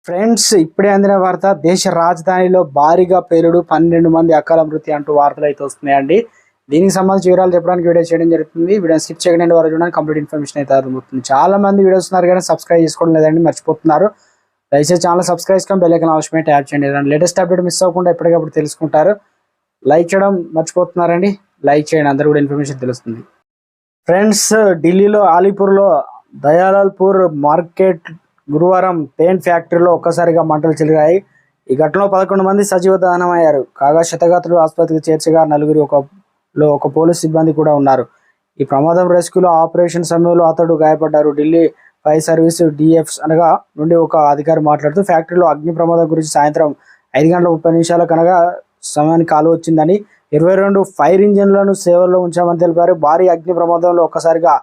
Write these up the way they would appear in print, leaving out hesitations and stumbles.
Friends, ఇప్పుడే అందిన వార్త. దేశ రాజధానిలో భారీగా పేలుడు, 12 మంది అకాల మృతి అంటూ వార్తలు అయితే వస్తున్నాయండి. దీనికి సంబంధించి వివరాలు చెప్పడానికి వీడియో చేయడం జరుగుతుంది. వీడియో స్కిప్ చేయకుండా వరకు చూడడానికి కంప్లీట్ ఇన్ఫర్మేషన్ అయితే అర్థమవుతుంది. చాలా మంది వీడియోస్ ఉన్నారు కానీ సబ్స్క్రైబ్ చేసుకోవడం లేదండి, మర్చిపోతున్నారు. దయచేసి ఛానల్ సబ్స్క్రైబ్ చేసుకొని బెల్ ఐకాన్ అవసరమే ట్యాప్ చేయండి. లేటెస్ట్ అప్డేట్ మిస్ అవ్వకుండా ఎప్పటికప్పుడు తెలుసుకుంటారు. లైక్ చేయడం మర్చిపోతున్నారండి, లైక్ చేయండి, అందరూ కూడా ఇన్ఫర్మేషన్ తెలుస్తుంది. ఫ్రెండ్స్, ఢిల్లీలో అలీపూర్లో దయాలాల్పూర్ మార్కెట్ గురువారం పెయింట్ ఫ్యాక్టరీలో ఒక్కసారిగా మంటలు చెలిగాయి. ఈ ఘటనలో 11 మంది సజీవ దహనమయ్యారు. కాగా క్షతగాత్రులు ఆసుపత్రికి చేర్చగా నలుగురు ఒక పోలీస్ సిబ్బంది కూడా ఉన్నారు. ఈ ప్రమాదం రెస్క్యూలో ఆపరేషన్ సమయంలో అతడు గాయపడ్డారు. ఢిల్లీ ఫైర్ సర్వీస్ DF నుండి ఒక అధికారి మాట్లాడుతూ ఫ్యాక్టరీలో అగ్ని ప్రమాదం గురించి సాయంత్రం 5:30 కనగా సమయానికి కాలు వచ్చిందని, 22 ఫైర్ ఇంజిన్లను సేవల్లో ఉంచామని తెలిపారు. భారీ అగ్ని ప్రమాదంలో ఒక్కసారిగా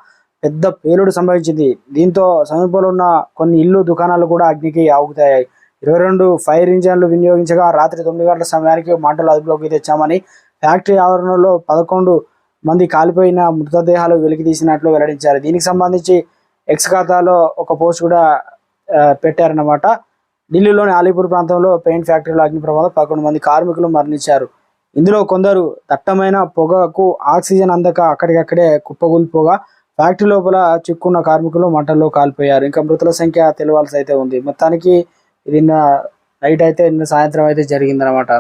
పెద్ద పేలుడు సంభవించింది. దీంతో సమీపంలో ఉన్న కొన్ని ఇల్లు, దుకాణాలు కూడా అగ్నికి ఆగుతాయి. 22 ఫైర్ ఇంజన్లు వినియోగించగా రాత్రి 9 గంటల సమయానికి మంటలు అదుపులోకి తెచ్చామని, ఫ్యాక్టరీ ఆవరణలో 11 మంది కాలిపోయిన మృతదేహాలు వెలికి తీసినట్లు వెల్లడించారు. దీనికి సంబంధించి ఎక్స్ ఖాతాలో ఒక పోస్ట్ కూడా పెట్టారన్నమాట. ఢిల్లీలోని అలీపూర్ ప్రాంతంలో పెయింట్ ఫ్యాక్టరీలో అగ్ని ప్రమాదం 11 మంది కార్మికులు మరణించారు. ఇందులో కొందరు దట్టమైన పొగకు ఆక్సిజన్ అందక అక్కడికక్కడే కుప్పగూలిపోగా ఫ్యాక్టరీ లోపల చిక్కున్న కార్మికులు మంటల్లో కాలిపోయారు. ఇంకా మృతుల సంఖ్య తెలియాల్సి అయితే ఉంది. మొత్తానికి ఇది నిన్న నైట్ అయితే, నిన్న సాయంత్రం అయితే జరిగిందనమాట.